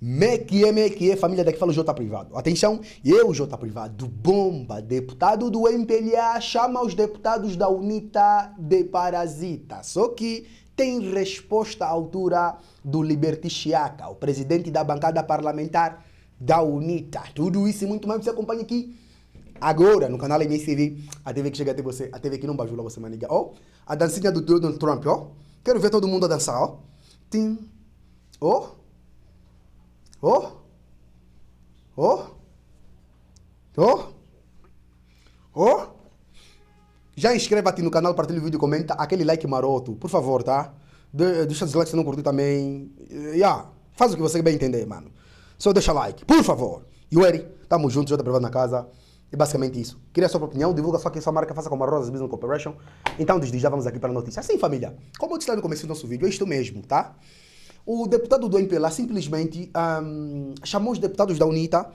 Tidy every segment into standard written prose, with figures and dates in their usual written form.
Me que é, família daqui fala o J Privado. Atenção, eu, J Privado, bomba, deputado do MPLA, chama os deputados da UNITA de parasita. Só que tem resposta à altura do Liberty Chiaca, o presidente da bancada parlamentar da UNITA. Tudo isso e muito mais você acompanha aqui agora no canal MSTV, a TV que chega até você, a TV que não bajula você, maniga. Ó, a dancinha do Donald Trump, ó. Quero ver todo mundo a dançar, ó. Tim, ó. Ó. Ó. Ó. Ó. Já inscreva-te no canal, partilha o vídeo, comenta aquele like maroto, por favor, tá? Deixa dislike se não curtiu também. Faz o que você bem entender, mano. Só deixa like, por favor. Yueri, tamo junto, J Privado na casa. É basicamente isso. Queria a sua opinião, divulga só que sua marca, faça como a Rosas Business Corporation. Então, desde já vamos aqui para a notícia. Assim, família, como eu disse lá no começo do nosso vídeo, é isto mesmo, tá? O deputado do MPLA simplesmente chamou os deputados da UNITA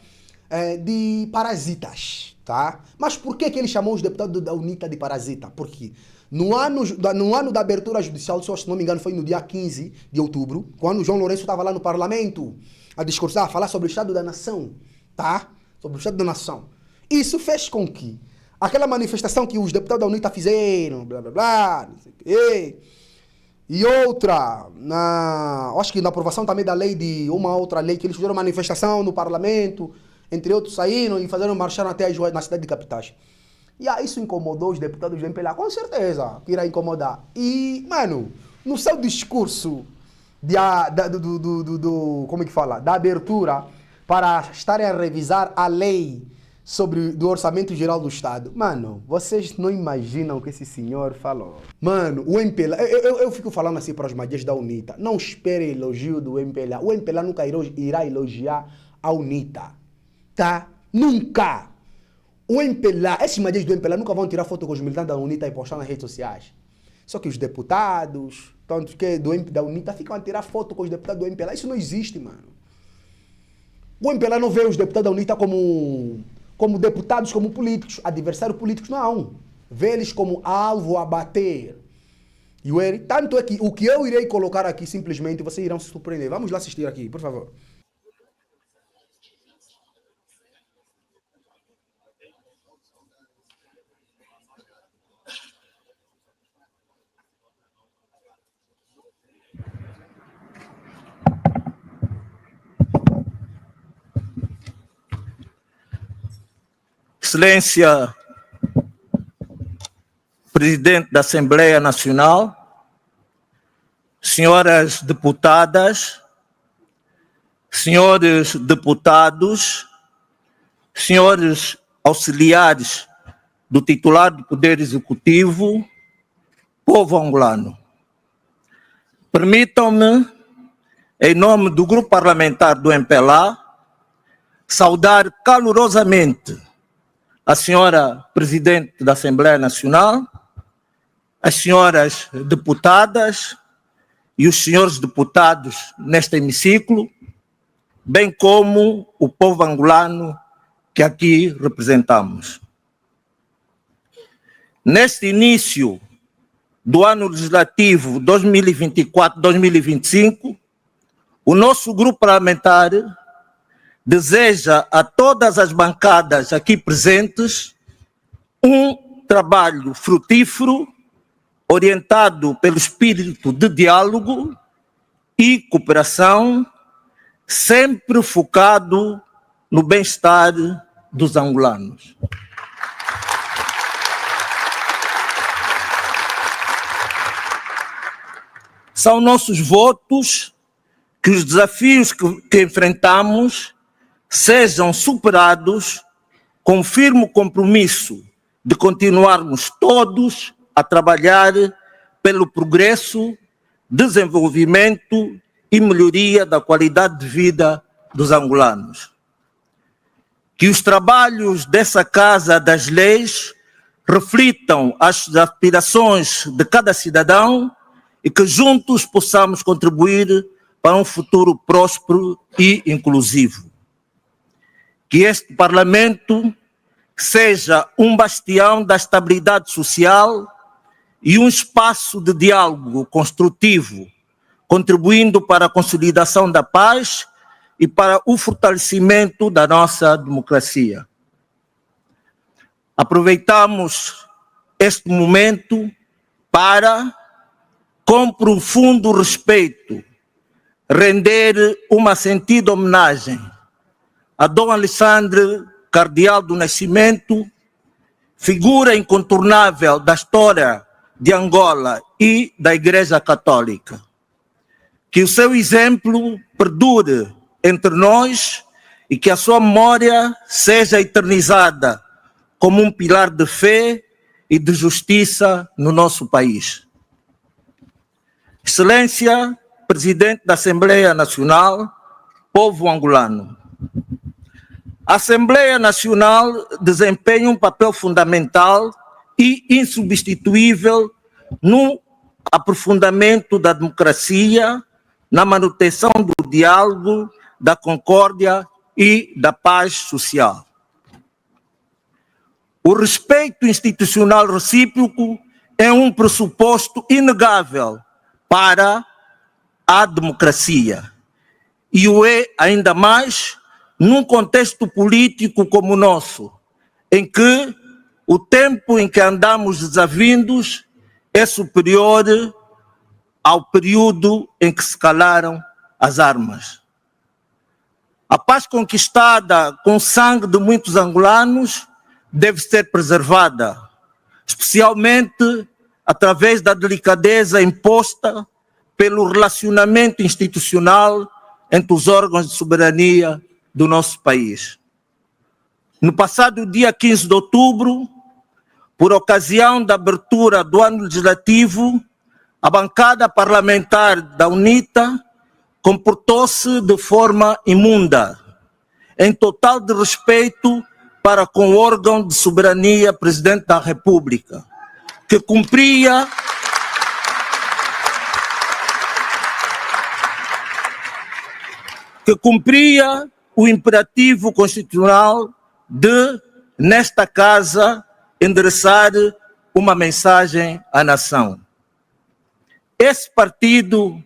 de parasitas, tá? Mas por que ele chamou os deputados da UNITA de parasita? Porque no ano da abertura judicial, se não me engano, foi no dia 15 de outubro, quando o João Lourenço estava lá no parlamento a discursar, a falar sobre o Estado da Nação, tá? Sobre o Estado da Nação. Isso fez com que aquela manifestação que os deputados da UNITA fizeram, blá blá blá, não sei o quê, e outra, acho que na aprovação também da lei de uma outra lei, que eles fizeram manifestação no parlamento, entre outros saíram e marcharam até as ruas na cidade de Capitais. E isso incomodou os deputados do MPLA, com certeza que irá incomodar. E, mano, no seu discurso como é que fala? Da abertura para estarem a revisar a lei do Orçamento Geral do Estado. Mano, vocês não imaginam o que esse senhor falou. Mano, o MPLA... Eu fico falando assim para os magias da UNITA. Não espere elogio do MPLA. O MPLA nunca irá elogiar a UNITA. Tá? Nunca! O MPLA... Esses magias do MPLA nunca vão tirar foto com os militantes da UNITA e postar nas redes sociais. Só que os deputados, tanto que da UNITA, ficam a tirar foto com os deputados do MPLA. Isso não existe, mano. O MPLA não vê os deputados da UNITA como deputados, como políticos, adversários políticos, não. Vê eles como alvo a bater. Tanto é que o que eu irei colocar aqui, simplesmente, vocês irão se surpreender. Vamos lá assistir aqui, por favor. Excelência, Presidente da Assembleia Nacional, senhoras deputadas, senhores deputados, senhores auxiliares do titular do Poder Executivo, povo angolano. Permitam-me, em nome do Grupo Parlamentar do MPLA, saudar calorosamente a senhora Presidente da Assembleia Nacional, as senhoras deputadas e os senhores deputados neste hemiciclo, bem como o povo angolano que aqui representamos. Neste início do ano legislativo 2024-2025, o nosso grupo parlamentar deseja a todas as bancadas aqui presentes um trabalho frutífero, orientado pelo espírito de diálogo e cooperação, sempre focado no bem-estar dos angolanos. São nossos votos que os desafios que enfrentamos sejam superados com firme compromisso de continuarmos todos a trabalhar pelo progresso, desenvolvimento e melhoria da qualidade de vida dos angolanos. Que os trabalhos dessa Casa das Leis reflitam as aspirações de cada cidadão e que juntos possamos contribuir para um futuro próspero e inclusivo. Que este Parlamento seja um bastião da estabilidade social e um espaço de diálogo construtivo, contribuindo para a consolidação da paz e para o fortalecimento da nossa democracia. Aproveitamos este momento para, com profundo respeito, render uma sentida homenagem a Dom Alexandre Cardeal do Nascimento, figura incontornável da história de Angola e da Igreja Católica. Que o seu exemplo perdure entre nós e que a sua memória seja eternizada como um pilar de fé e de justiça no nosso país. Excelência, Presidente da Assembleia Nacional, povo angolano. A Assembleia Nacional desempenha um papel fundamental e insubstituível no aprofundamento da democracia, na manutenção do diálogo, da concórdia e da paz social. O respeito institucional recíproco é um pressuposto inegável para a democracia e o é ainda mais num contexto político como o nosso, em que o tempo em que andamos desavindos é superior ao período em que se calaram as armas. A paz conquistada com o sangue de muitos angolanos deve ser preservada, especialmente através da delicadeza imposta pelo relacionamento institucional entre os órgãos de soberania do nosso país. No passado dia 15 de outubro, por ocasião da abertura do ano legislativo, a bancada parlamentar da UNITA comportou-se de forma imunda, em total desrespeito para com o órgão de soberania Presidente da República, que cumpria o imperativo constitucional de, nesta casa, endereçar uma mensagem à nação. Esse partido,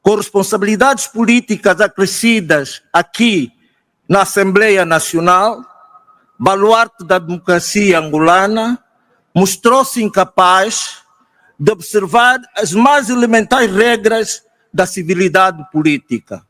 com responsabilidades políticas acrescidas aqui na Assembleia Nacional, baluarte da democracia angolana, mostrou-se incapaz de observar as mais elementares regras da civilidade política.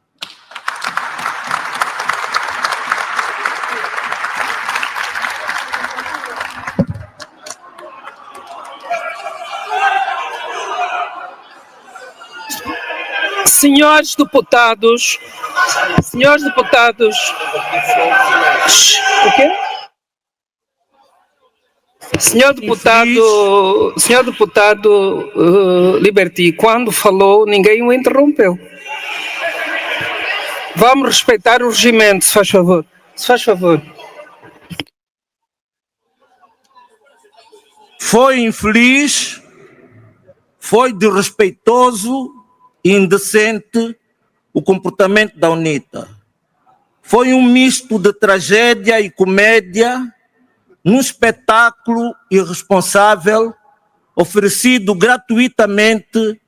Senhores deputados, o quê? Senhor deputado Liberty, quando falou, ninguém o interrompeu. Vamos respeitar o regimento, se faz favor. Se faz favor. Foi infeliz, foi desrespeitoso e indecente o comportamento da UNITA. Foi um misto de tragédia e comédia num espetáculo irresponsável oferecido gratuitamente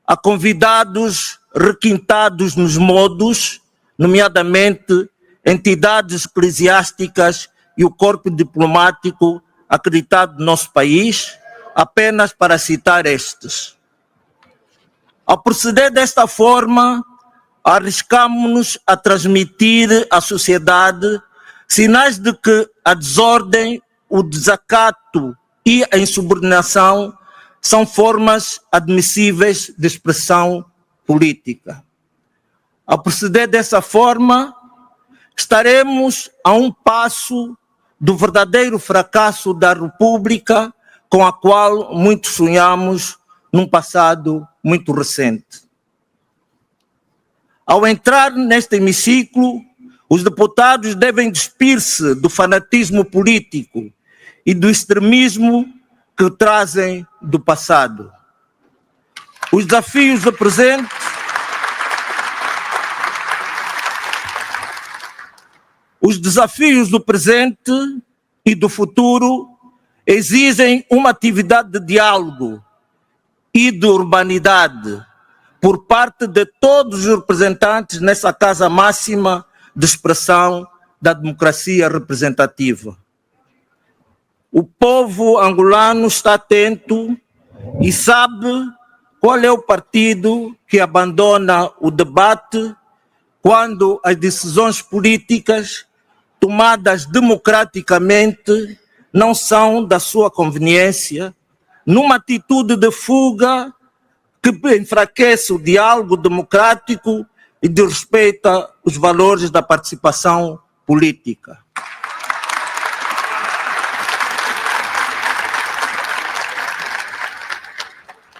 a convidados requintados nos modos, nomeadamente entidades eclesiásticas e o corpo diplomático acreditado do nosso país, apenas para citar estes. Ao proceder desta forma, arriscamos-nos a transmitir à sociedade sinais de que a desordem, o desacato e a insubordinação são formas admissíveis de expressão política. Ao proceder dessa forma, estaremos a um passo do verdadeiro fracasso da República com a qual muitos sonhamos num passado muito recente. Ao entrar neste hemiciclo, os deputados devem despir-se do fanatismo político e do extremismo que trazem do passado. Os desafios do presente e do futuro exigem uma atividade de diálogo e de urbanidade, por parte de todos os representantes nessa casa máxima de expressão da democracia representativa. O povo angolano está atento e sabe qual é o partido que abandona o debate quando as decisões políticas tomadas democraticamente não são da sua conveniência, numa atitude de fuga que enfraquece o diálogo democrático e desrespeita os valores da participação política.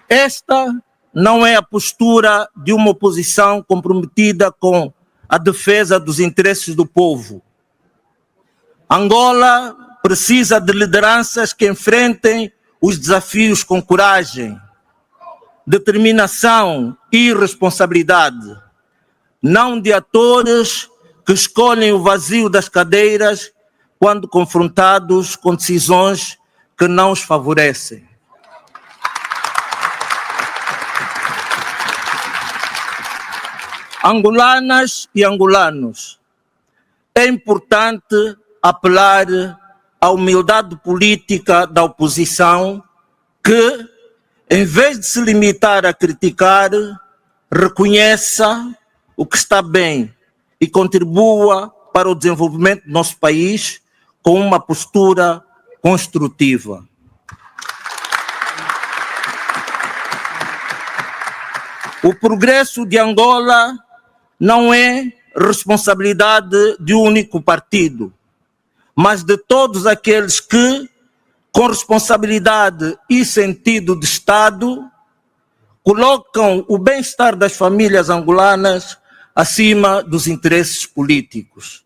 Esta não é a postura de uma oposição comprometida com a defesa dos interesses do povo. Angola precisa de lideranças que enfrentem os desafios com coragem, determinação e responsabilidade, não de atores que escolhem o vazio das cadeiras quando confrontados com decisões que não os favorecem. Angolanas e angolanos, é importante apelar à humildade política da oposição que, em vez de se limitar a criticar, reconheça o que está bem e contribua para o desenvolvimento do nosso país com uma postura construtiva. O progresso de Angola não é responsabilidade de um único partido, mas de todos aqueles que, com responsabilidade e sentido de Estado, colocam o bem-estar das famílias angolanas acima dos interesses políticos.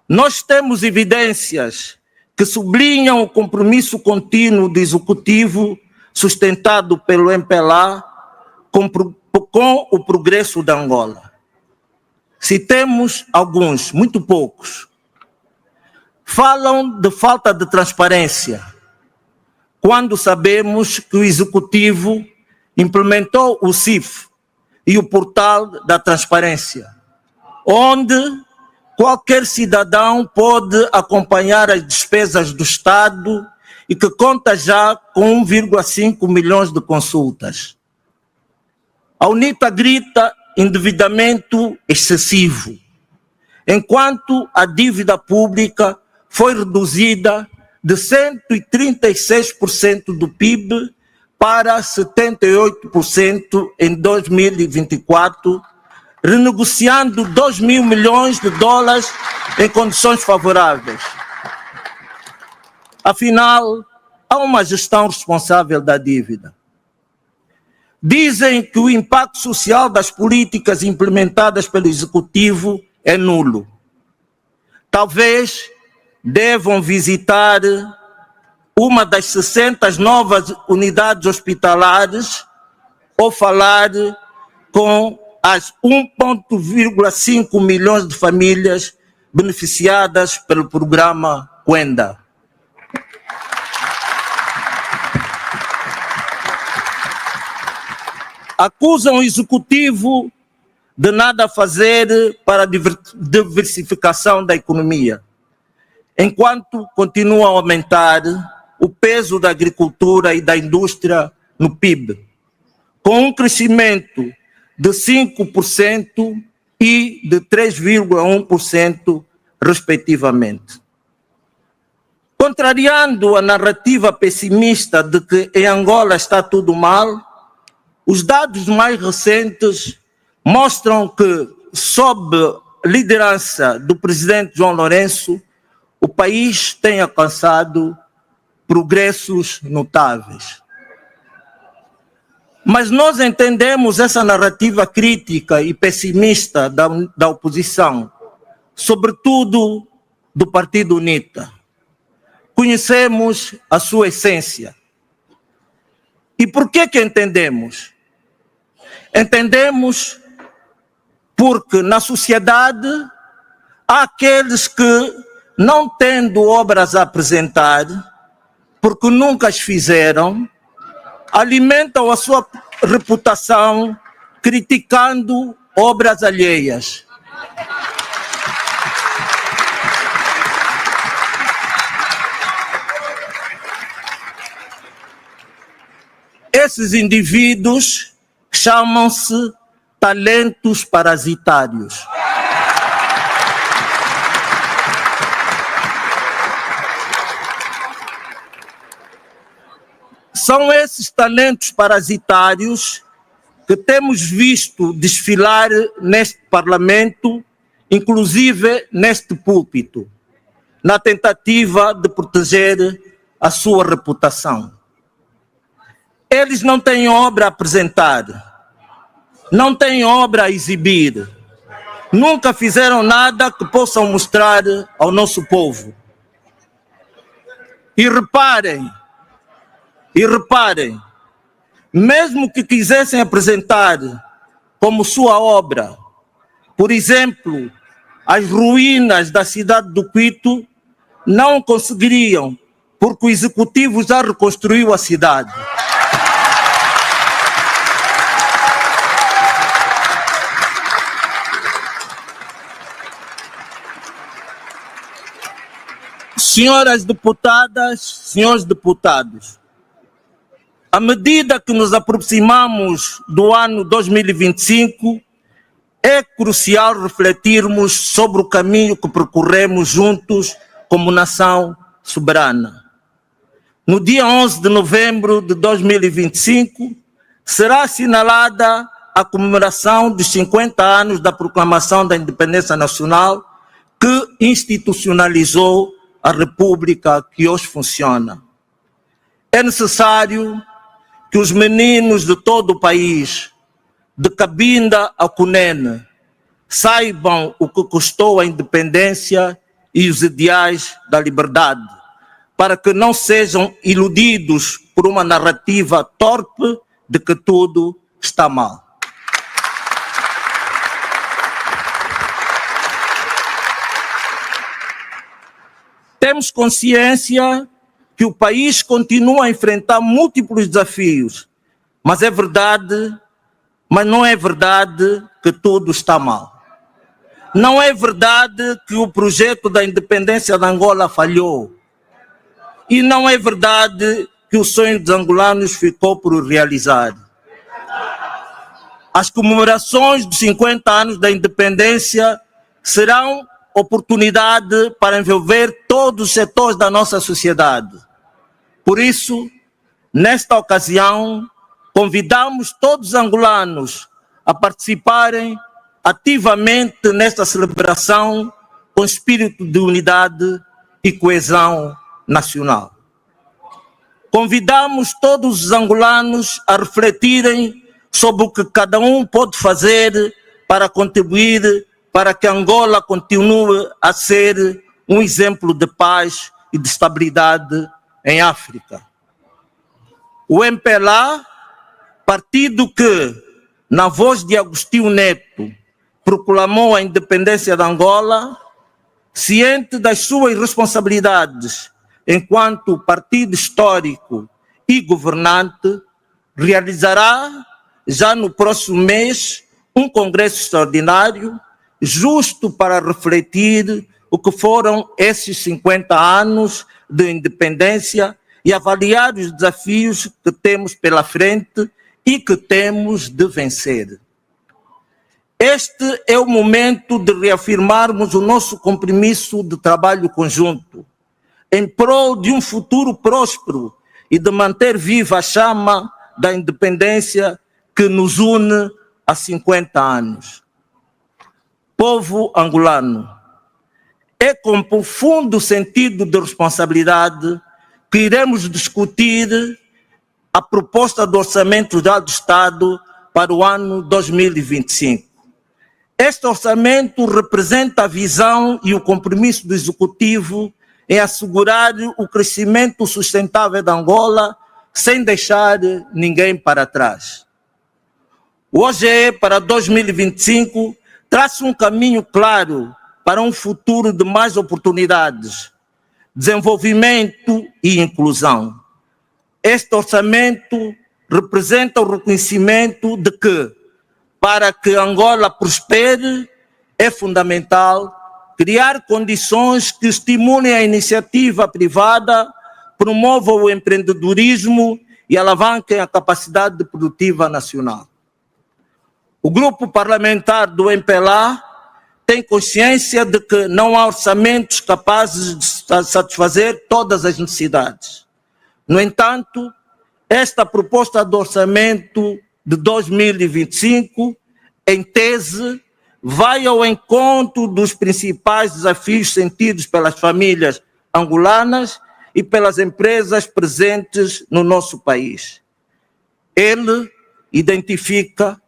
Nós temos evidências que sublinham o compromisso contínuo do Executivo sustentado pelo MPLA com o progresso da Angola. Citemos alguns, muito poucos. Falam de falta de transparência, quando sabemos que o Executivo implementou o CIF e o Portal da Transparência, onde qualquer cidadão pode acompanhar as despesas do Estado e que conta já com 1,5 milhões de consultas. A UNITA grita endividamento excessivo, enquanto a dívida pública foi reduzida de 136% do PIB para 78% em 2024, renegociando 2 mil milhões de dólares em condições favoráveis. Afinal, há uma gestão responsável da dívida. Dizem que o impacto social das políticas implementadas pelo Executivo é nulo. Talvez devam visitar uma das 60 novas unidades hospitalares ou falar com as 1,5 milhões de famílias beneficiadas pelo programa Quenda. Acusam o Executivo de nada fazer para a diversificação da economia, enquanto continua a aumentar o peso da agricultura e da indústria no PIB, com um crescimento de 5% e de 3,1%, respectivamente. Contrariando a narrativa pessimista de que em Angola está tudo mal, os dados mais recentes mostram que, sob liderança do presidente João Lourenço, o país tem alcançado progressos notáveis. Mas nós entendemos essa narrativa crítica e pessimista da oposição, sobretudo do Partido UNITA. Conhecemos a sua essência. E por que entendemos? Entendemos porque na sociedade há aqueles que, não tendo obras a apresentar, porque nunca as fizeram, alimentam a sua reputação criticando obras alheias. Esses indivíduos chamam-se talentos parasitários. São esses talentos parasitários que temos visto desfilar neste Parlamento, inclusive neste púlpito, na tentativa de proteger a sua reputação. Eles não têm obra a apresentar, não têm obra a exibir, nunca fizeram nada que possam mostrar ao nosso povo. E reparem, mesmo que quisessem apresentar como sua obra, por exemplo, as ruínas da cidade do Quito, não conseguiriam, porque o executivo já reconstruiu a cidade. Senhoras deputadas, senhores deputados, à medida que nos aproximamos do ano 2025, é crucial refletirmos sobre o caminho que percorremos juntos como nação soberana. No dia 11 de novembro de 2025, será assinalada a comemoração dos 50 anos da proclamação da independência nacional, que institucionalizou a República que hoje funciona. É necessário que os meninos de todo o país, de Cabinda a Cunene, saibam o que custou a independência e os ideais da liberdade, para que não sejam iludidos por uma narrativa torpe de que tudo está mal. Temos consciência que o país continua a enfrentar múltiplos desafios, mas não é verdade que tudo está mal. Não é verdade que o projeto da independência da Angola falhou. E não é verdade que o sonho dos angolanos ficou por realizar. As comemorações dos 50 anos da independência serão oportunidade para envolver todos os setores da nossa sociedade. Por isso, nesta ocasião, convidamos todos os angolanos a participarem ativamente nesta celebração com espírito de unidade e coesão nacional. Convidamos todos os angolanos a refletirem sobre o que cada um pode fazer para contribuir para que Angola continue a ser um exemplo de paz e de estabilidade em África. O MPLA, partido que, na voz de Agostinho Neto, proclamou a independência de Angola, ciente das suas responsabilidades enquanto partido histórico e governante, realizará, já no próximo mês, um congresso extraordinário, justo para refletir o que foram esses 50 anos de independência e avaliar os desafios que temos pela frente e que temos de vencer. Este é o momento de reafirmarmos o nosso compromisso de trabalho conjunto, em prol de um futuro próspero e de manter viva a chama da independência que nos une há 50 anos. Povo angolano, é com profundo sentido de responsabilidade que iremos discutir a proposta do Orçamento Geral do Estado para o ano 2025. Este orçamento representa a visão e o compromisso do Executivo em assegurar o crescimento sustentável da Angola sem deixar ninguém para trás. O OGE para 2025 traça um caminho claro para um futuro de mais oportunidades, desenvolvimento e inclusão. Este orçamento representa o reconhecimento de que, para que Angola prospere, é fundamental criar condições que estimulem a iniciativa privada, promovam o empreendedorismo e alavanquem a capacidade produtiva nacional. O grupo parlamentar do MPLA tem consciência de que não há orçamentos capazes de satisfazer todas as necessidades. No entanto, esta proposta de orçamento de 2025, em tese, vai ao encontro dos principais desafios sentidos pelas famílias angolanas e pelas empresas presentes no nosso país. Ele identifica,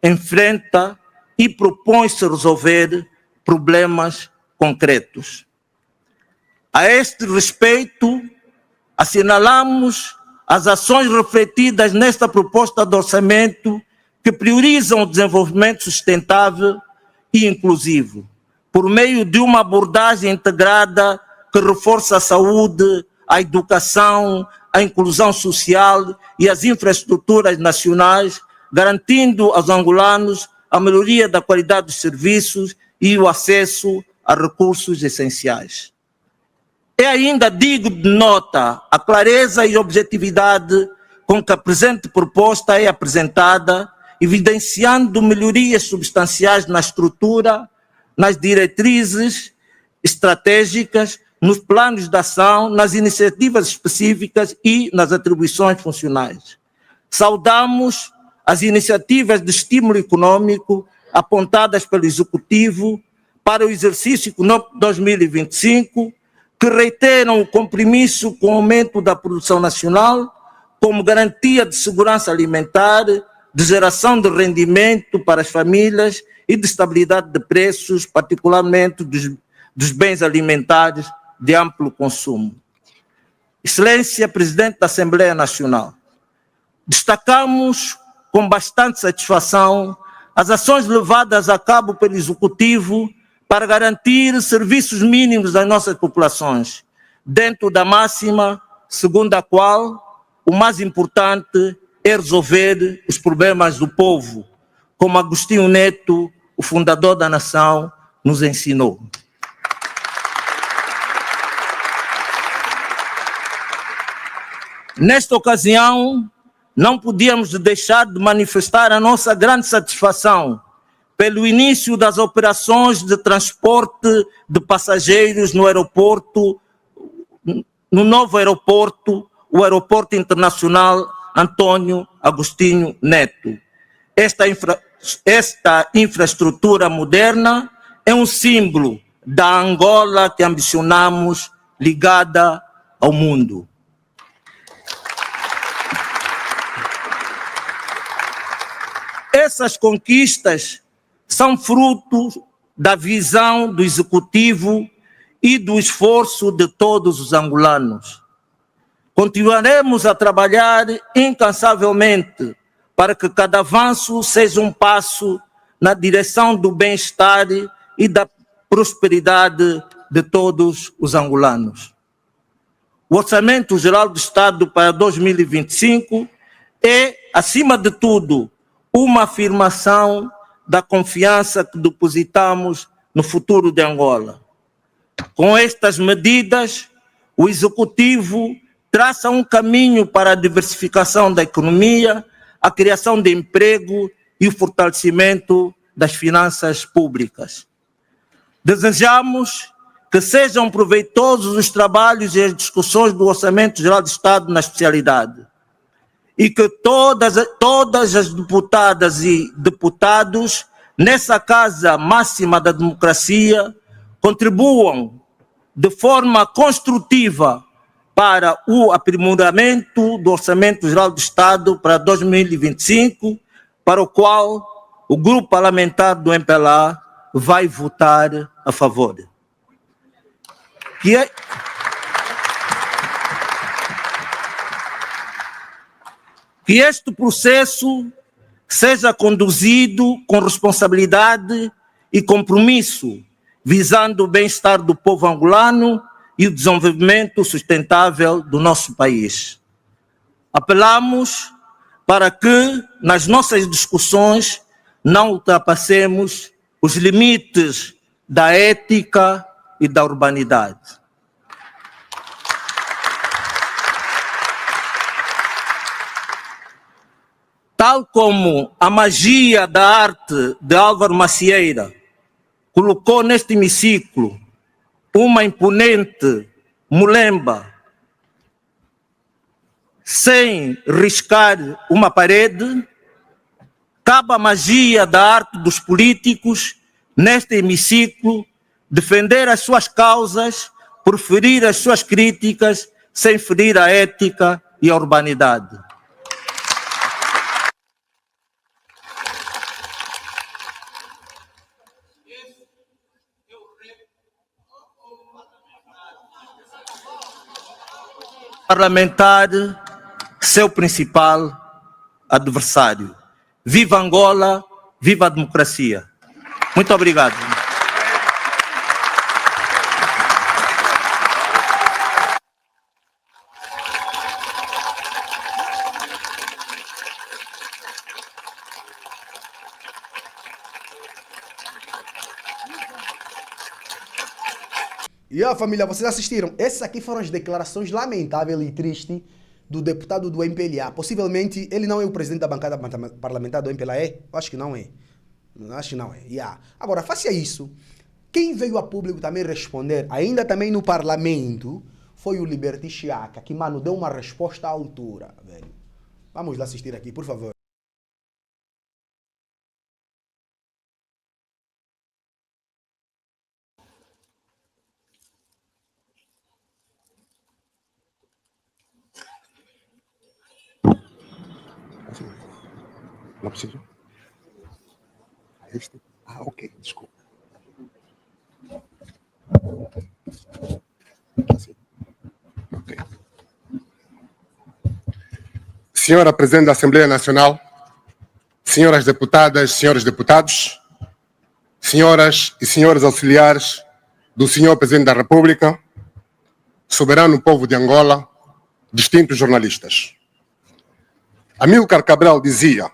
enfrenta e propõe-se resolver problemas concretos. A este respeito, assinalamos as ações refletidas nesta proposta de orçamento que priorizam o desenvolvimento sustentável e inclusivo, por meio de uma abordagem integrada que reforça a saúde, a educação, a inclusão social e as infraestruturas nacionais, garantindo aos angolanos a melhoria da qualidade dos serviços e o acesso a recursos essenciais. É ainda digno de nota a clareza e objetividade com que a presente proposta é apresentada, evidenciando melhorias substanciais na estrutura, nas diretrizes estratégicas, nos planos de ação, nas iniciativas específicas e nas atribuições funcionais. Saudamos as iniciativas de estímulo econômico apontadas pelo Executivo para o exercício econômico 2025, que reiteram o compromisso com o aumento da produção nacional como garantia de segurança alimentar, de geração de rendimento para as famílias e de estabilidade de preços, particularmente dos bens alimentares de amplo consumo. Excelência Presidente da Assembleia Nacional, destacamos com bastante satisfação as ações levadas a cabo pelo Executivo para garantir serviços mínimos às nossas populações, dentro da máxima segundo a qual o mais importante é resolver os problemas do povo, como Agostinho Neto, o fundador da nação, nos ensinou. Nesta ocasião, não podíamos deixar de manifestar a nossa grande satisfação pelo início das operações de transporte de passageiros no aeroporto, no novo aeroporto, o Aeroporto Internacional Antônio Agostinho Neto. Esta infraestrutura moderna é um símbolo da Angola que ambicionamos ligada ao mundo. Essas conquistas são fruto da visão do Executivo e do esforço de todos os angolanos. Continuaremos a trabalhar incansavelmente para que cada avanço seja um passo na direção do bem-estar e da prosperidade de todos os angolanos. O Orçamento Geral do Estado para 2025 é, acima de tudo, uma afirmação da confiança que depositamos no futuro de Angola. Com estas medidas, o Executivo traça um caminho para a diversificação da economia, a criação de emprego e o fortalecimento das finanças públicas. Desejamos que sejam proveitosos os trabalhos e as discussões do Orçamento Geral do Estado na especialidade e que todas as deputadas e deputados nessa casa máxima da democracia contribuam de forma construtiva para o aprimoramento do Orçamento Geral do Estado para 2025, para o qual o grupo parlamentar do MPLA vai votar a favor. Que este processo seja conduzido com responsabilidade e compromisso, visando o bem-estar do povo angolano e o desenvolvimento sustentável do nosso país. Apelamos para que, nas nossas discussões, não ultrapassemos os limites da ética e da urbanidade. Tal como a magia da arte de Álvaro Macieira colocou neste hemiciclo uma imponente mulemba sem riscar uma parede, cabe a magia da arte dos políticos neste hemiciclo defender as suas causas, proferir as suas críticas sem ferir a ética e a urbanidade. Parlamentar, seu principal adversário. Viva Angola, viva a democracia. Muito obrigado. E a família, vocês assistiram? Essas aqui foram as declarações lamentáveis e tristes do deputado do MPLA. Possivelmente, ele não é o presidente da bancada parlamentar do MPLA, é? Acho que não é. Acho que não é. Yeah. Agora, faça isso. Quem veio a público também responder, ainda também no parlamento, foi o Liberty Chiaka, que, mano, deu uma resposta à altura, velho. Vamos lá assistir aqui, por favor. Não precisa? Este? Ah, ok, desculpa. Assim. Ok. Senhora Presidente da Assembleia Nacional, senhoras deputadas, senhores deputados, senhoras e senhores auxiliares do senhor Presidente da República, soberano povo de Angola, distintos jornalistas. Amílcar Cabral dizia: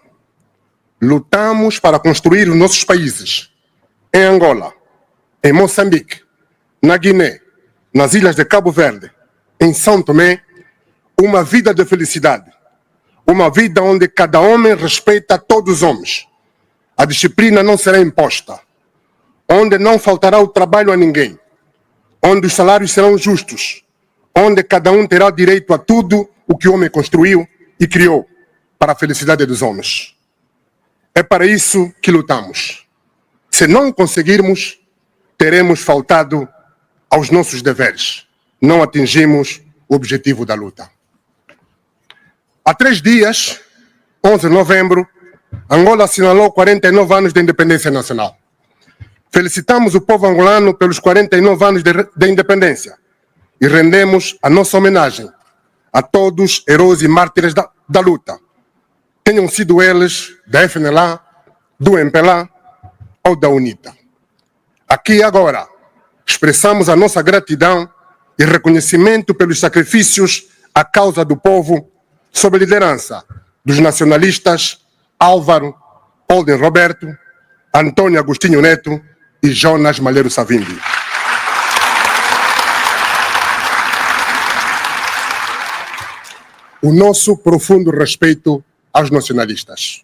lutamos para construir os nossos países, em Angola, em Moçambique, na Guiné, nas ilhas de Cabo Verde, em São Tomé, uma vida de felicidade, uma vida onde cada homem respeita todos os homens, a disciplina não será imposta, onde não faltará o trabalho a ninguém, onde os salários serão justos, onde cada um terá direito a tudo o que o homem construiu e criou para a felicidade dos homens. É para isso que lutamos. Se não conseguirmos, teremos faltado aos nossos deveres. Não atingimos o objetivo da luta. Há 3 dias, 11 de novembro, Angola assinalou 49 anos de independência nacional. Felicitamos o povo angolano pelos 49 anos de independência e rendemos a nossa homenagem a todos heróis e mártires da luta, tenham sido eles da FNLA, do MPLA ou da UNITA. Aqui e agora, expressamos a nossa gratidão e reconhecimento pelos sacrifícios à causa do povo, sob a liderança dos nacionalistas Álvaro Holden Roberto, Antônio Agostinho Neto e Jonas Malheiro Savimbi. O nosso profundo respeito aos nacionalistas.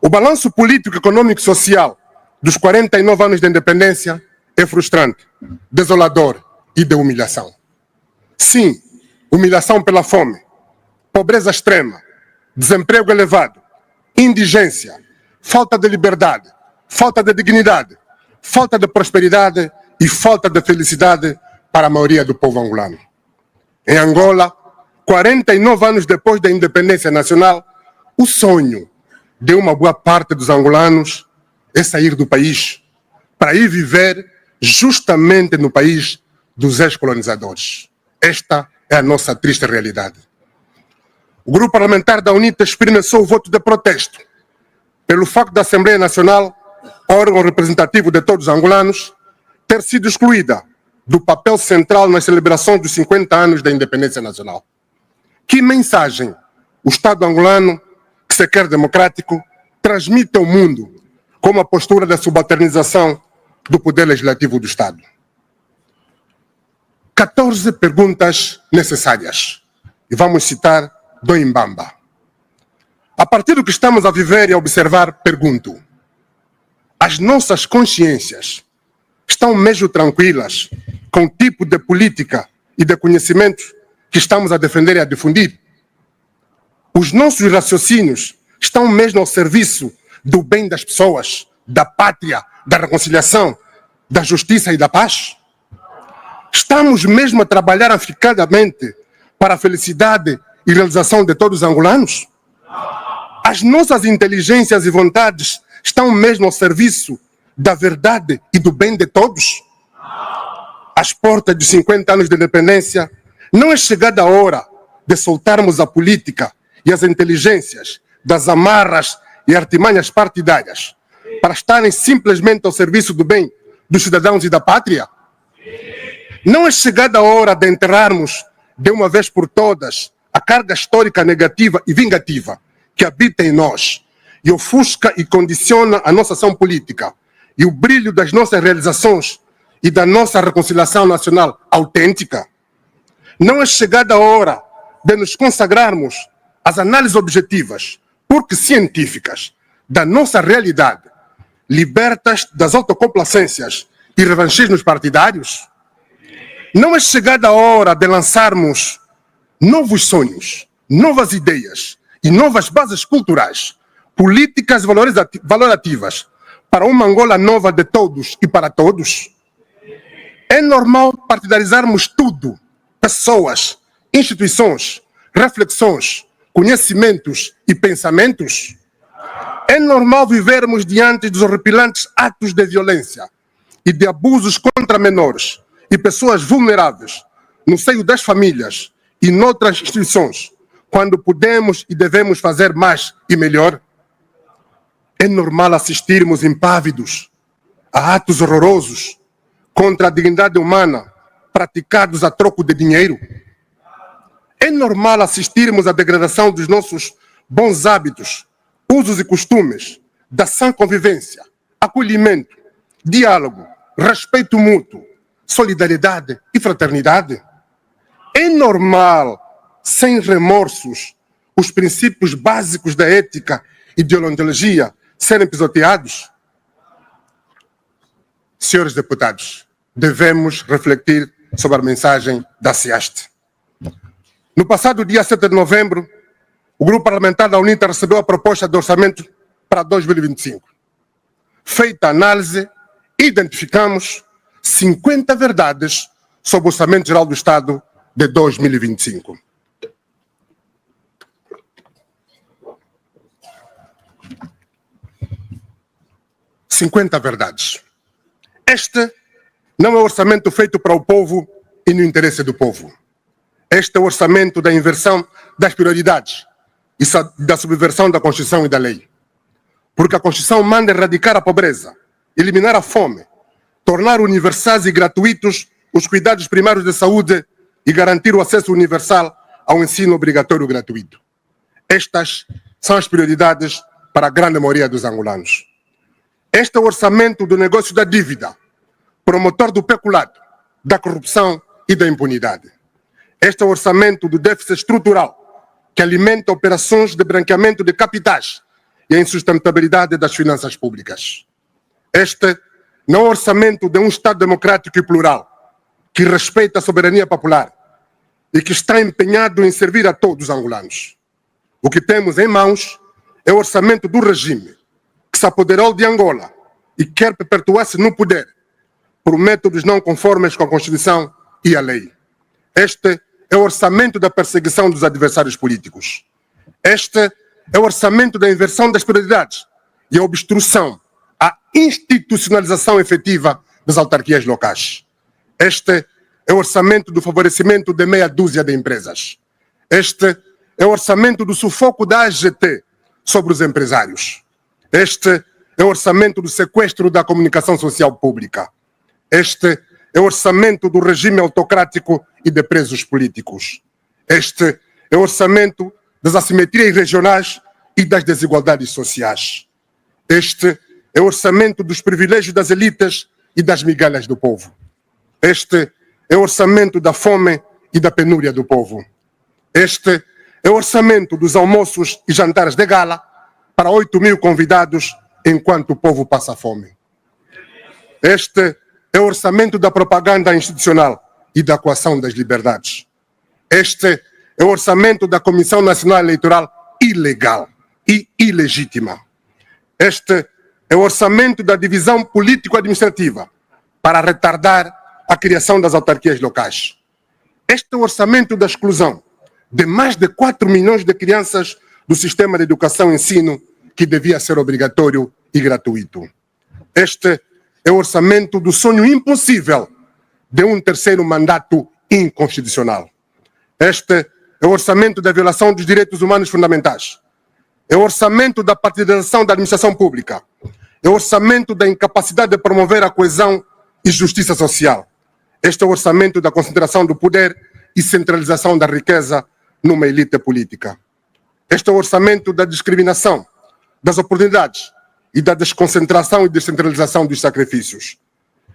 O balanço político, econômico e social dos 49 anos de independência é frustrante, desolador e de humilhação. Sim, humilhação pela fome, pobreza extrema, desemprego elevado, indigência, falta de liberdade, falta de dignidade, falta de prosperidade e falta de felicidade para a maioria do povo angolano. Em Angola, 49 anos depois da independência nacional, o sonho de uma boa parte dos angolanos é sair do país para ir viver justamente no país dos ex-colonizadores. Esta é a nossa triste realidade. O Grupo Parlamentar da UNITA expressou o voto de protesto pelo facto da Assembleia Nacional, órgão representativo de todos os angolanos, ter sido excluída do papel central nas celebrações dos 50 anos da independência nacional. Que mensagem o Estado angolano, que se quer democrático, transmite ao mundo como a postura da subalternização do poder legislativo do Estado. 14 perguntas necessárias. E vamos citar do Imbamba. A partir do que estamos a viver e a observar, pergunto: as nossas consciências estão mesmo tranquilas com o tipo de política e de conhecimento que estamos a defender e a difundir? Os nossos raciocínios estão mesmo ao serviço do bem das pessoas, da pátria, da reconciliação, da justiça e da paz? Estamos mesmo a trabalhar afincadamente para a felicidade e realização de todos os angolanos? As nossas inteligências e vontades estão mesmo ao serviço da verdade e do bem de todos? Às portas de 50 anos de independência, não é chegada a hora de soltarmos a política e as inteligências das amarras e artimanhas partidárias para estarem simplesmente ao serviço do bem dos cidadãos e da pátria? Não é chegada a hora de enterrarmos de uma vez por todas a carga histórica negativa e vingativa que habita em nós e ofusca e condiciona a nossa ação política e o brilho das nossas realizações e da nossa reconciliação nacional autêntica? Não é chegada a hora de nos consagrarmos às análises objetivas, porque científicas, da nossa realidade, libertas das autocomplacências e revanchismos partidários? Não é chegada a hora de lançarmos novos sonhos, novas ideias e novas bases culturais, políticas valorativas para uma Angola nova de todos e para todos? É normal partidarizarmos tudo, pessoas, instituições, reflexões, conhecimentos e pensamentos? É normal vivermos diante dos horripilantes atos de violência e de abusos contra menores e pessoas vulneráveis no seio das famílias e noutras instituições, quando podemos e devemos fazer mais e melhor? É normal assistirmos impávidos a atos horrorosos contra a dignidade humana praticados a troco de dinheiro? É normal assistirmos à degradação dos nossos bons hábitos, usos e costumes, da sã convivência, acolhimento, diálogo, respeito mútuo, solidariedade e fraternidade? É normal, sem remorsos, os princípios básicos da ética e de deontologia serem pisoteados? Senhores deputados, devemos refletir sobre a mensagem da SEASTE. No passado dia 7 de novembro, o Grupo Parlamentar da UNITA recebeu a proposta de orçamento para 2025. Feita a análise, identificamos 50 verdades sobre o Orçamento Geral do Estado de 2025. "50 verdades. Este não é um orçamento feito para o povo e no interesse do povo. Este é o orçamento da inversão das prioridades e da subversão da Constituição e da lei. Porque a Constituição manda erradicar a pobreza, eliminar a fome, tornar universais e gratuitos os cuidados primários de saúde e garantir o acesso universal ao ensino obrigatório gratuito. Estas são as prioridades para a grande maioria dos angolanos. Este é o orçamento do negócio da dívida, promotor do peculato, da corrupção e da impunidade. Este é o orçamento do déficit estrutural, que alimenta operações de branqueamento de capitais e a insustentabilidade das finanças públicas. Este não é o orçamento de um Estado democrático e plural, que respeita a soberania popular e que está empenhado em servir a todos os angolanos. O que temos em mãos é o orçamento do regime, que se apoderou de Angola e quer perpetuar-se no poder por métodos não conformes com a Constituição e a lei. Este é o orçamento da perseguição dos adversários políticos. Este é o orçamento da inversão das prioridades e a obstrução à institucionalização efetiva das autarquias locais. Este é o orçamento do favorecimento de meia dúzia de empresas. Este é o orçamento do sufoco da AGT sobre os empresários. Este é o orçamento do sequestro da comunicação social pública. Este é o orçamento do regime autocrático e de presos políticos. Este é o orçamento das assimetrias regionais e das desigualdades sociais. Este é o orçamento dos privilégios das elites e das migalhas do povo. Este é o orçamento da fome e da penúria do povo. Este é o orçamento dos almoços e jantares de gala para 8.000 convidados enquanto o povo passa fome. Este é o orçamento da propaganda institucional e da coação das liberdades. Este é o orçamento da Comissão Nacional Eleitoral ilegal e ilegítima. Este é o orçamento da divisão político-administrativa para retardar a criação das autarquias locais. Este é o orçamento da exclusão de mais de 4 milhões de crianças do sistema de educação e ensino que devia ser obrigatório e gratuito. Este é o orçamento do sonho impossível de um terceiro mandato inconstitucional. Este é o orçamento da violação dos direitos humanos fundamentais. É o orçamento da partidarização da administração pública. É o orçamento da incapacidade de promover a coesão e justiça social. Este é o orçamento da concentração do poder e centralização da riqueza numa elite política. Este é o orçamento da discriminação, das oportunidades e da desconcentração e descentralização dos sacrifícios.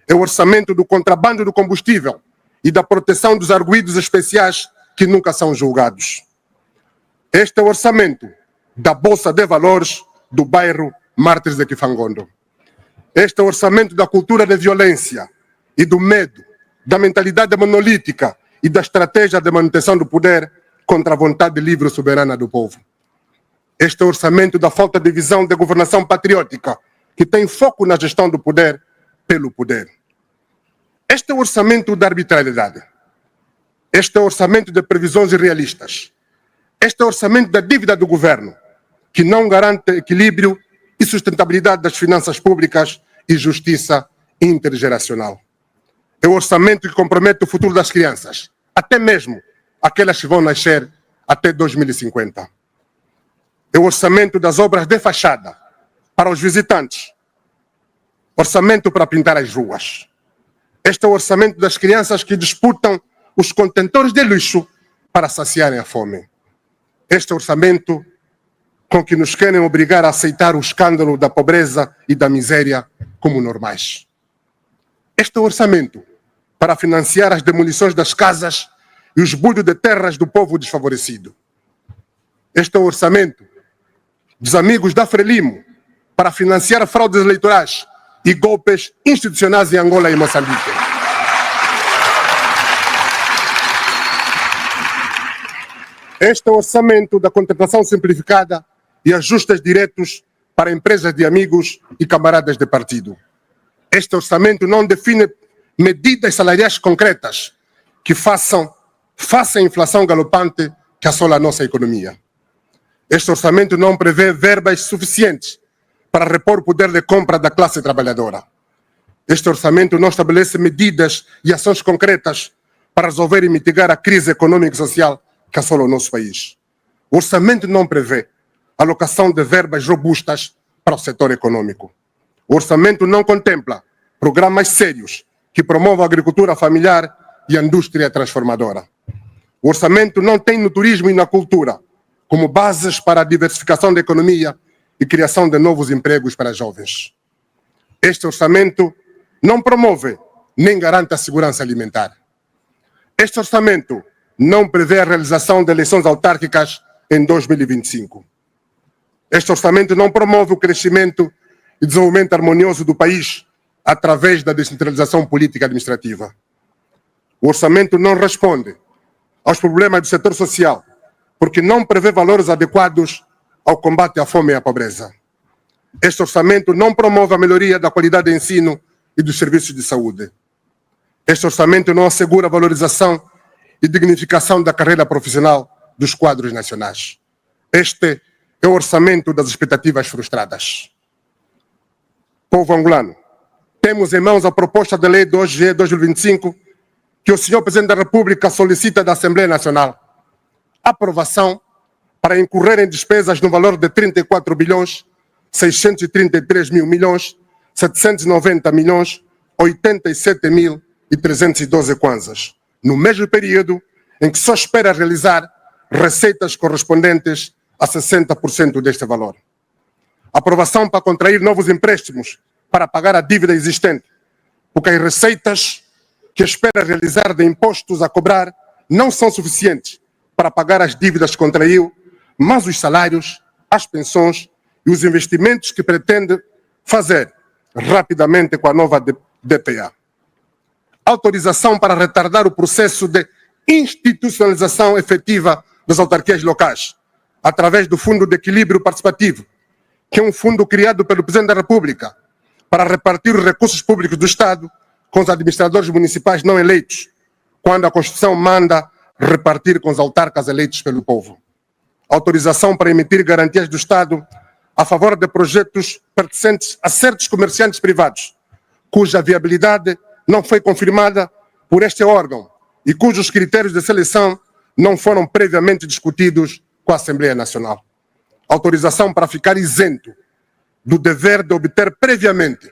É o orçamento do contrabando do combustível e da proteção dos arguidos especiais que nunca são julgados. Este é o orçamento da Bolsa de Valores do bairro Mártires de Kifangondo. Este é o orçamento da cultura de violência e do medo, da mentalidade monolítica e da estratégia de manutenção do poder contra a vontade livre e soberana do povo. Este é o orçamento da falta de visão de governação patriótica, que tem foco na gestão do poder pelo poder. Este é o orçamento da arbitrariedade. Este é o orçamento de previsões irrealistas. Este é o orçamento da dívida do governo, que não garante equilíbrio e sustentabilidade das finanças públicas e justiça intergeracional. É o orçamento que compromete o futuro das crianças, até mesmo aquelas que vão nascer até 2050. É o orçamento das obras de fachada para os visitantes. Orçamento para pintar as ruas. Este é o orçamento das crianças que disputam os contentores de lixo para saciarem a fome. Este é o orçamento com que nos querem obrigar a aceitar o escândalo da pobreza e da miséria como normais. Este é o orçamento para financiar as demolições das casas e os bulhos de terras do povo desfavorecido. Este é o orçamento dos amigos da Frelimo para financiar fraudes eleitorais e golpes institucionais em Angola e Moçambique. Este é o orçamento da contratação simplificada e ajustes diretos para empresas de amigos e camaradas de partido. Este orçamento não define medidas salariais concretas que façam face à inflação galopante que assola a nossa economia. Este orçamento não prevê verbas suficientes para repor o poder de compra da classe trabalhadora. Este orçamento não estabelece medidas e ações concretas para resolver e mitigar a crise econômica e social que assola o nosso país. O orçamento não prevê alocação de verbas robustas para o setor econômico. O orçamento não contempla programas sérios que promovam a agricultura familiar e a indústria transformadora. O orçamento não tem no turismo e na cultura como bases para a diversificação da economia e criação de novos empregos para jovens. Este orçamento não promove nem garante a segurança alimentar. Este orçamento não prevê a realização de eleições autárquicas em 2025. Este orçamento não promove o crescimento e desenvolvimento harmonioso do país através da descentralização política e administrativa. O orçamento não responde aos problemas do setor social, porque não prevê valores adequados ao combate à fome e à pobreza. Este orçamento não promove a melhoria da qualidade de ensino e dos serviços de saúde. Este orçamento não assegura a valorização e dignificação da carreira profissional dos quadros nacionais. Este é o orçamento das expectativas frustradas. Povo angolano, temos em mãos a proposta de lei 2G/2025 que o senhor Presidente da República solicita da Assembleia Nacional aprovação para incorrer em despesas no valor de 34 bilhões 633 mil milhões 790 milhões 87 mil e 312 kwanzas, no mesmo período em que só espera realizar receitas correspondentes a 60% deste valor. Aprovação para contrair novos empréstimos para pagar a dívida existente, porque as receitas que espera realizar de impostos a cobrar não são suficientes para pagar as dívidas que contraiu, mas os salários, as pensões e os investimentos que pretende fazer rapidamente com a nova DPA. Autorização para retardar o processo de institucionalização efetiva das autarquias locais, através do Fundo de Equilíbrio Participativo, que é um fundo criado pelo Presidente da República para repartir os recursos públicos do Estado com os administradores municipais não eleitos, quando a Constituição manda repartir com os autarcas eleitos pelo povo. Autorização para emitir garantias do Estado a favor de projetos pertencentes a certos comerciantes privados, cuja viabilidade não foi confirmada por este órgão e cujos critérios de seleção não foram previamente discutidos com a Assembleia Nacional. Autorização para ficar isento do dever de obter previamente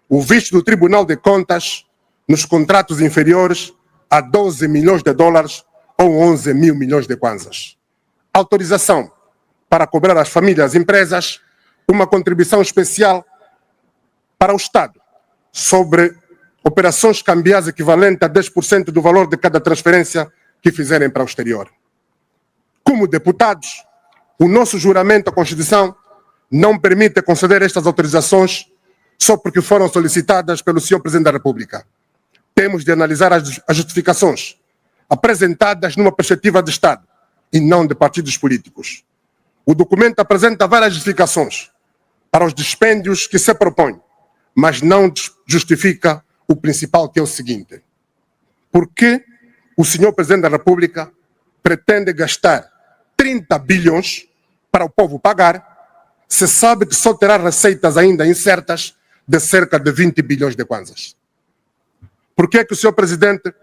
o visto do Tribunal de Contas nos contratos inferiores a 12 milhões de dólares ou 11 mil milhões de kwanzas. Autorização para cobrar às famílias e empresas uma contribuição especial para o Estado sobre operações cambiais equivalente a 10% do valor de cada transferência que fizerem para o exterior. Como deputados, o nosso juramento à Constituição não permite conceder estas autorizações só porque foram solicitadas pelo Sr. Presidente da República. Temos de analisar as justificações apresentadas numa perspectiva de Estado e não de partidos políticos. O documento apresenta várias justificações para os dispêndios que se propõe, mas não justifica o principal, que é o seguinte: por que o Sr. Presidente da República pretende gastar 30 bilhões para o povo pagar, se sabe que só terá receitas ainda incertas de cerca de 20 bilhões de kwanzas? Por que é que o Sr. Presidente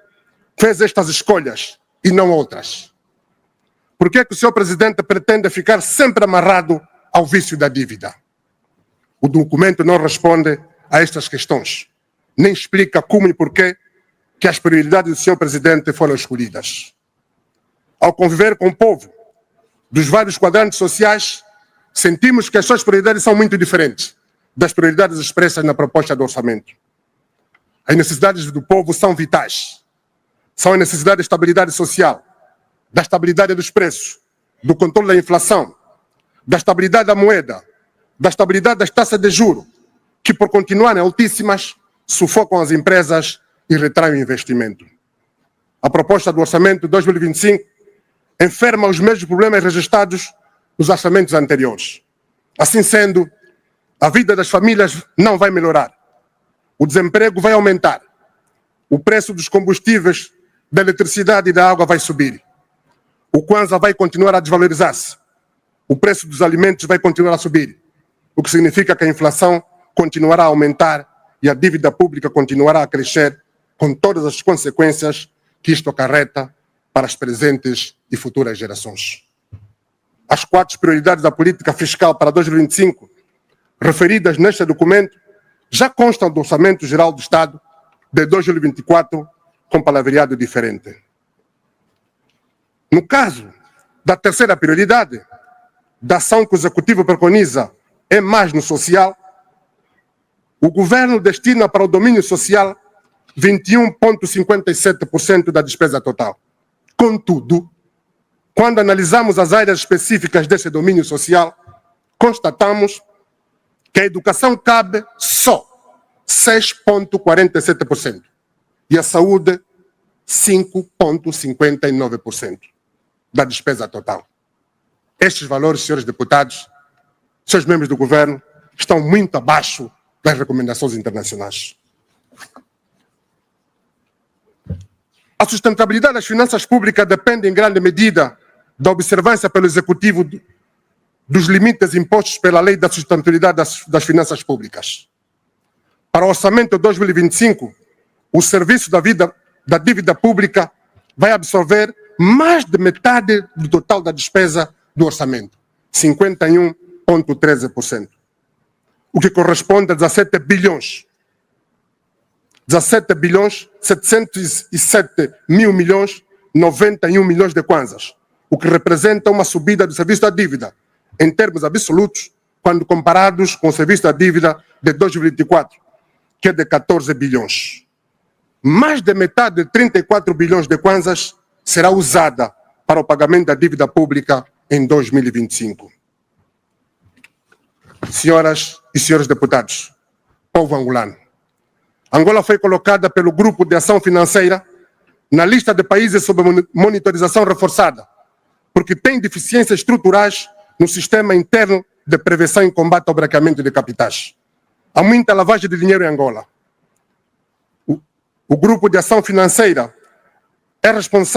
fez estas escolhas e não outras? Por que é que o Sr. Presidente pretende ficar sempre amarrado ao vício da dívida? O documento não responde a estas questões, nem explica como e porquê que as prioridades do Sr. Presidente foram escolhidas. Ao conviver com o povo dos vários quadrantes sociais, sentimos que as suas prioridades são muito diferentes das prioridades expressas na proposta do orçamento. As necessidades do povo são vitais. São a necessidade de estabilidade social, da estabilidade dos preços, do controle da inflação, da estabilidade da moeda, da estabilidade das taxas de juros, que por continuarem altíssimas, sufocam as empresas e retraem o investimento. A proposta do orçamento de 2025 enferma os mesmos problemas registrados nos orçamentos anteriores. Assim sendo, a vida das famílias não vai melhorar. O desemprego vai aumentar. O preço dos combustíveis, da eletricidade e da água vai subir. O kwanza vai continuar a desvalorizar-se. O preço dos alimentos vai continuar a subir, o que significa que a inflação continuará a aumentar e a dívida pública continuará a crescer, com todas as consequências que isto acarreta para as presentes e futuras gerações. As 4 prioridades da política fiscal para 2025, referidas neste documento, já constam do Orçamento Geral do Estado de 2024, com palavreado diferente. No caso da terceira prioridade, da ação que o Executivo preconiza é mais no social, o Governo destina para o domínio social 21,57% da despesa total. Contudo, quando analisamos as áreas específicas desse domínio social, constatamos que a educação cabe só 6,47% e a saúde 5,59% da despesa total. Estes valores, senhores deputados, senhores membros do governo, estão muito abaixo das recomendações internacionais. A sustentabilidade das finanças públicas depende em grande medida da observância pelo Executivo dos limites impostos pela Lei da Sustentabilidade das Finanças Públicas. Para o orçamento de 2025, o serviço da dívida pública vai absorver mais de metade do total da despesa do orçamento, 51,13%, o que corresponde a 17 bilhões 707 mil milhões 91 milhões de kwanzas, o que representa uma subida do serviço da dívida, em termos absolutos, quando comparados com o serviço da dívida de 2024, que é de 14 bilhões. Mais de metade de 34 bilhões de kwanzas será usada para o pagamento da dívida pública em 2025. Senhoras e senhores deputados, povo angolano, Angola foi colocada pelo Grupo de Ação Financeira na lista de países sob monitorização reforçada, porque tem deficiências estruturais no sistema interno de prevenção e combate ao branqueamento de capitais. Há muita lavagem de dinheiro em Angola. O Grupo de Ação Financeira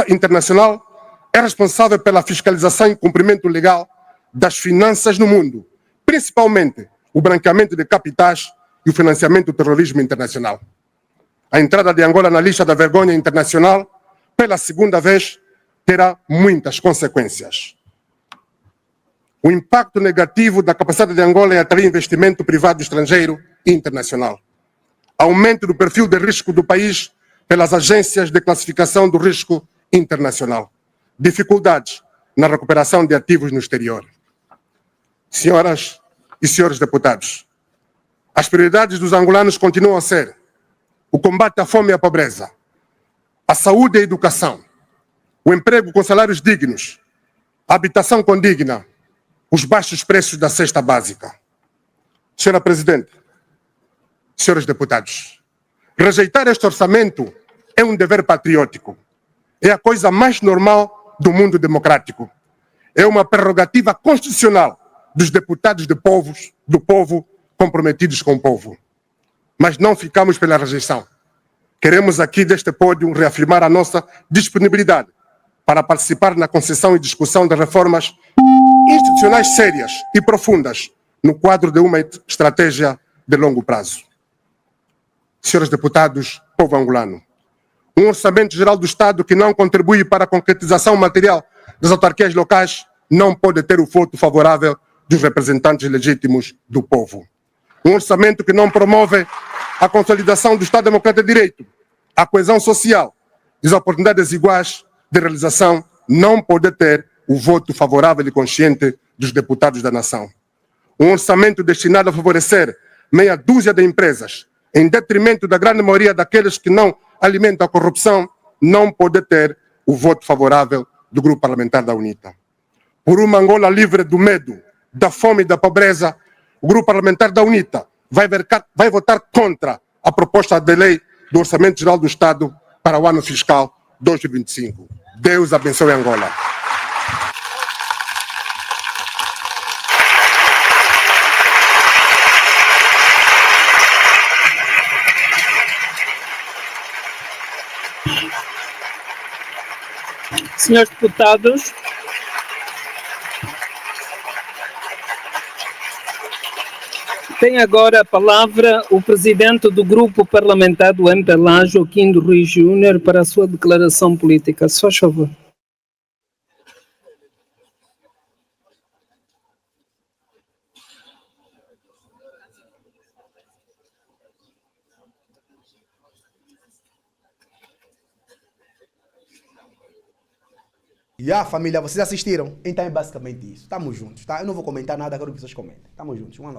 internacional é responsável pela fiscalização e cumprimento legal das finanças no mundo, principalmente o branqueamento de capitais e o financiamento do terrorismo internacional. A entrada de Angola na lista da vergonha internacional, pela segunda vez, terá muitas consequências. O impacto negativo da capacidade de Angola em atrair investimento privado estrangeiro e internacional. Aumento do perfil de risco do país pelas agências de classificação do risco internacional. Dificuldades na recuperação de ativos no exterior. Senhoras e senhores deputados, as prioridades dos angolanos continuam a ser o combate à fome e à pobreza, a saúde e a educação, o emprego com salários dignos, a habitação condigna, os baixos preços da cesta básica. Senhora Presidente, senhores deputados, rejeitar este orçamento é um dever patriótico. É a coisa mais normal do mundo democrático. É uma prerrogativa constitucional dos deputados do povo comprometidos com o povo. Mas não ficamos pela rejeição. Queremos aqui deste pódio reafirmar a nossa disponibilidade para participar na concessão e discussão de reformas institucionais sérias e profundas no quadro de uma estratégia de longo prazo. Senhores deputados, povo angolano, um orçamento geral do Estado que não contribui para a concretização material das autarquias locais não pode ter o voto favorável dos representantes legítimos do povo. Um orçamento que não promove a consolidação do Estado Democrático de Direito, a coesão social e as oportunidades iguais de realização não pode ter o voto favorável e consciente dos deputados da nação. Um orçamento destinado a favorecer meia dúzia de empresas, em detrimento da grande maioria daqueles que não alimentam a corrupção, não pode ter o voto favorável do Grupo Parlamentar da UNITA. Por uma Angola livre do medo, da fome e da pobreza, o Grupo Parlamentar da UNITA vai votar contra a proposta de lei do Orçamento Geral do Estado para o ano fiscal 2025. Deus abençoe Angola. Senhores deputados, tem agora a palavra o presidente do Grupo Parlamentar do MPLA, Joaquim do Rui Júnior, para a sua declaração política. Se faz favor. E a família, vocês assistiram? Então é basicamente isso. Tamo juntos, tá? Eu não vou comentar nada, quero que vocês comentem. Tamo juntos.